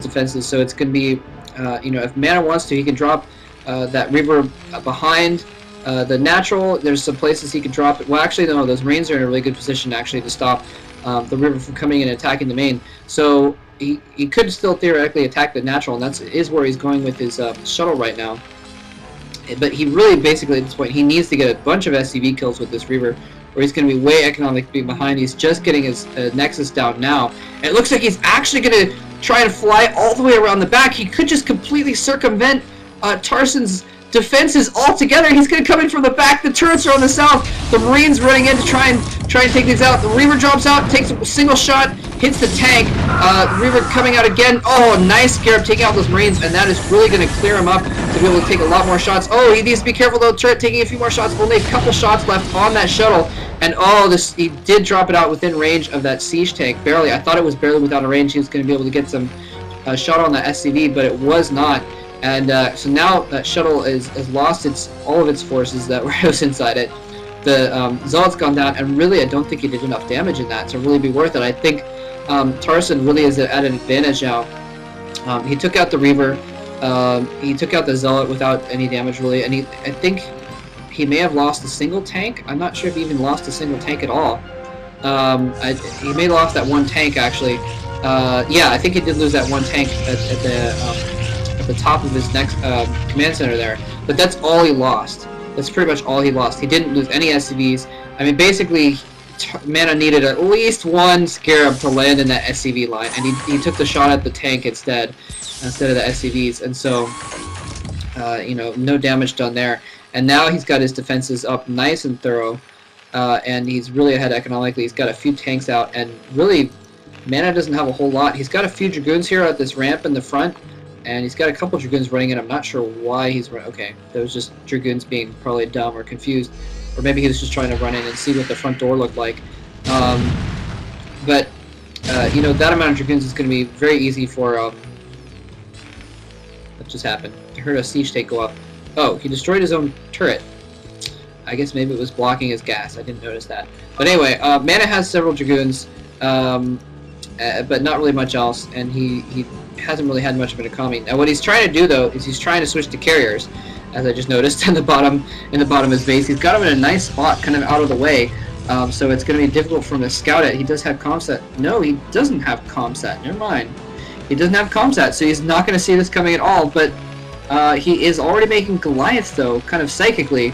defenses. So it's going to be, you know, if Mana wants to, he can drop that Reaver behind the natural. There's some places he can drop it. Well, actually, no, those Marines are in a really good position actually to stop the Reaver from coming in and attacking the main. So he could still theoretically attack the natural, and that is where he's going with his shuttle right now. But he really, basically, at this point, he needs to get a bunch of SCV kills with this Reaver, or he's going to be way economically behind. He's just getting his Nexus down now. And it looks like he's actually going to try and fly all the way around the back. He could just completely circumvent Tarson's defenses altogether. He's going to come in from the back. The turrets are on the south. The Marines running in to try and take these out. The Reaver drops out, takes a single shot, hits the tank. Reaver coming out again. Oh, nice Scarab taking out those Marines, and that is really going to clear him up to be able to take a lot more shots. Oh, he needs to be careful though. Turret taking a few more shots. Only a couple shots left on that shuttle, and oh, he did drop it out within range of that siege tank. Barely. I thought it was barely without a range. He was going to be able to get some shot on that SCV, but it was not. And so now that shuttle has lost all of its forces that were inside it. The Zealot's gone down, and really I don't think he did enough damage in that to really be worth it. I think Tarson really is at an advantage now. He took out the Reaver, he took out the Zealot without any damage really, and I think he may have lost a single tank. I'm not sure if he even lost a single tank at all. He may have lost that one tank actually. Yeah, I think he did lose that one tank at the top of his next command center there, but that's all he lost. That's pretty much all he lost. He didn't lose any SCVs. I mean, basically, Mana needed at least one Scarab to land in that SCV line, and he took the shot at the tank instead of the SCVs, and so, you know, no damage done there. And now he's got his defenses up nice and thorough, and he's really ahead economically. He's got a few tanks out, and really, Mana doesn't have a whole lot. He's got a few Dragoons here at this ramp in the front, and he's got a couple Dragoons running in. I'm not sure why he's running. Okay, that was just Dragoons being probably dumb or confused. Or maybe he was just trying to run in and see what the front door looked like. But, you know, that amount of Dragoons is going to be very easy for... what just happened? I heard a siege tank go up. Oh, he destroyed his own turret. I guess maybe it was blocking his gas. I didn't notice that. But anyway, Mana has several Dragoons, but not really much else, and he hasn't really had much of an economy. Now what he's trying to do though is he's trying to switch to carriers, as I just noticed in the bottom of his base. He's got him in a nice spot, kind of out of the way, so it's going to be difficult for him to scout it. He does have comsat. No, he doesn't have comsat. Never mind. He doesn't have comsat, so he's not going to see this coming at all. But he is already making Goliaths though, kind of psychically.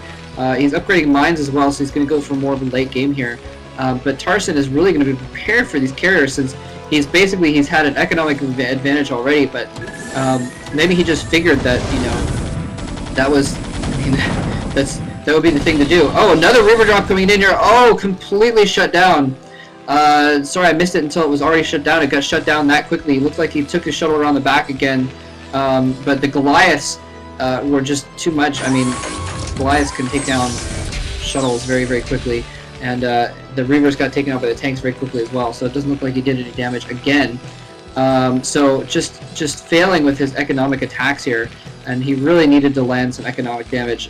He's upgrading mines as well, so he's going to go for more of a late game here. But Tarson is really going to be prepared for these carriers, since he's had an economic advantage already, but maybe he just figured that, you know, that was, I mean, that would be the thing to do. Oh, another Reaver drop coming in here. Oh, completely shut down. Sorry, I missed it until it was already shut down. It got shut down that quickly. It looked like he took his shuttle around the back again, but the Goliaths were just too much. I mean, Goliaths can take down shuttles very, very quickly. And the Reavers got taken out by the tanks very quickly as well, so it doesn't look like he did any damage again. So just failing with his economic attacks here, and he really needed to land some economic damage.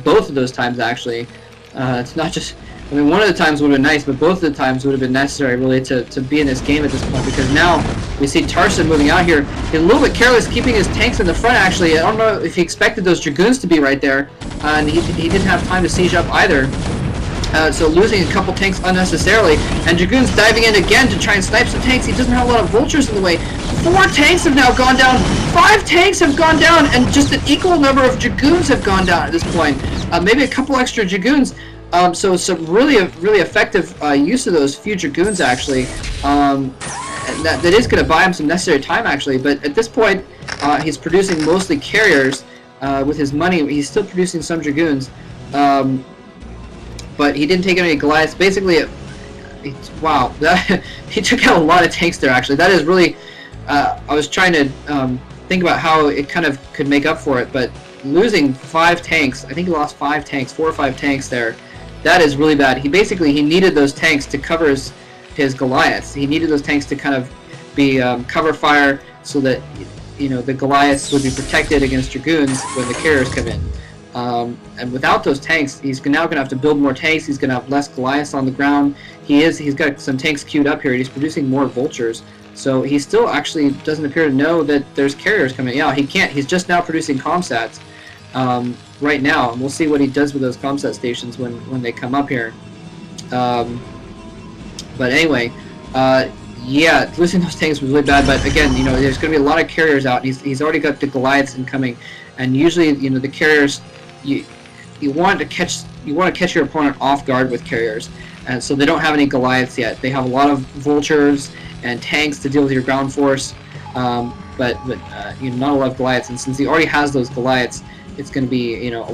Both of those times, actually. It's not just... I mean, one of the times would have been nice, but both of the times would have been necessary, really, to be in this game at this point, because now we see Tarson moving out here. He's a little bit careless, keeping his tanks in the front, actually. I don't know if he expected those Dragoons to be right there, and he didn't have time to siege up either. So losing a couple tanks unnecessarily, and Dragoons diving in again to try and snipe some tanks. He doesn't have a lot of vultures in the way. 4 tanks have now gone down, 5 tanks have gone down, and just an equal number of Dragoons have gone down at this point. Maybe a couple extra Dragoons. So some really effective use of those few Dragoons, actually. That is going to buy him some necessary time, actually, but at this point he's producing mostly carriers with his money. He's still producing some Dragoons. But he didn't take any Goliaths. Basically, wow, he took out a lot of tanks there, actually. That is really... I was trying to think about how it kind of could make up for it, but losing 5 tanks, I think he lost 5 tanks, 4 or 5 tanks there, that is really bad. He needed those tanks to cover his Goliaths. He needed those tanks to kind of be cover fire, so that, you know, the Goliaths would be protected against Dragoons when the carriers come in. And without those tanks, he's now going to have to build more tanks. He's going to have less Goliaths on the ground. He's got some tanks queued up here. He's producing more vultures. So he still actually doesn't appear to know that there's carriers coming out. He can't. He's just now producing comsats right now, and we'll see what he does with those comsat stations when they come up here. But anyway, yeah, losing those tanks was really bad. But again, you know, there's going to be a lot of carriers out. He's already got the Goliaths incoming, and usually, you know, the carriers, you want to catch your opponent off guard with carriers, and so they don't have any Goliaths yet. They have a lot of vultures and tanks to deal with your ground force, but you know, not a lot of Goliaths. And since he already has those Goliaths, it's going to be, you know, a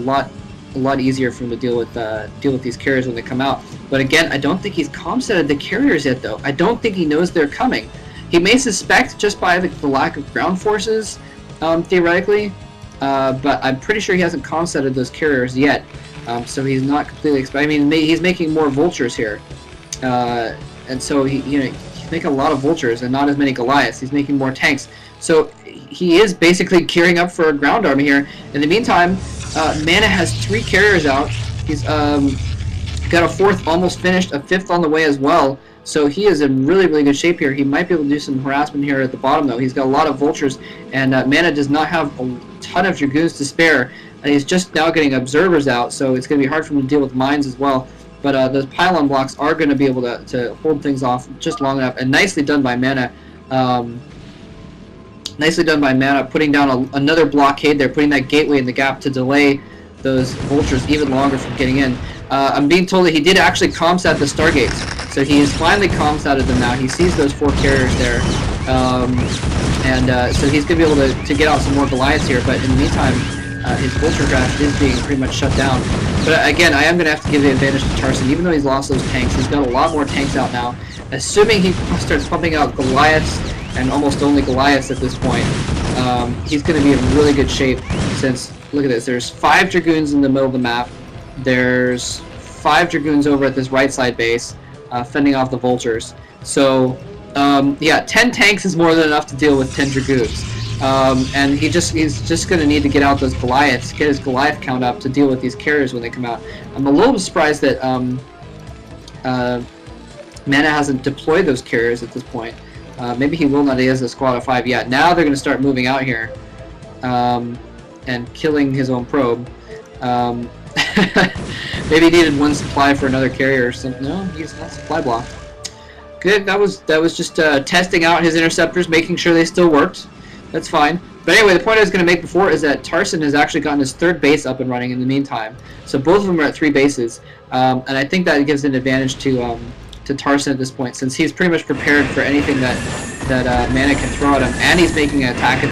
lot easier for him to deal with these carriers when they come out. But again, I don't think he's comsetted the carriers yet, though. I don't think he knows they're coming. He may suspect just by the lack of ground forces, theoretically, but I'm pretty sure he hasn't comsetted those carriers yet. So he's not completely expecting. I mean, he's making more vultures here, and so he's making a lot of vultures and not as many Goliaths. He's making more tanks. So he is basically gearing up for a ground army here. In the meantime, Mana has 3 carriers out. He's got a 4th almost finished, a 5th on the way as well. So he is in really, really good shape here. He might be able to do some harassment here at the bottom, though. He's got a lot of vultures, and Mana does not have a ton of dragoons to spare. And he's just now getting observers out, so it's going to be hard for him to deal with mines as well. But those pylon blocks are going to be able to hold things off just long enough. And nicely done by Mana. Nicely done by Mana, putting down another blockade there, putting that gateway in the gap to delay those vultures even longer from getting in. I'm being told that he did actually comsat the Stargates, so he has finally comsatted them now. He sees those 4 carriers there, so he's going to be able to get out some more Goliaths here, but in the meantime, his vulture craft is being pretty much shut down. But again, I am going to have to give the advantage to Tarson, even though he's lost those tanks. He's got a lot more tanks out now. Assuming he starts pumping out Goliaths, and almost only Goliaths at this point, he's going to be in really good shape since, look at this, there's 5 Dragoons in the middle of the map, there's 5 Dragoons over at this right side base, fending off the vultures. So, yeah, 10 tanks is more than enough to deal with 10 Dragoons. And he's just going to need to get out those Goliaths, get his Goliath count up to deal with these carriers when they come out. I'm a little surprised that Mana hasn't deployed those carriers at this point. Maybe he will not. He has a squad of 5 yet. Now they're going to start moving out here and killing his own probe. Maybe he needed 1 supply for another carrier or something. No, he's not supply block. Good. That was just testing out his interceptors, making sure they still worked. That's fine. But anyway, the point I was going to make before is that Tarson has actually gotten his 3rd base up and running in the meantime. So both of them are at 3 bases, and I think that gives an advantage to Tarson at this point, since he's pretty much prepared for anything that Mana can throw at him, and he's making an attack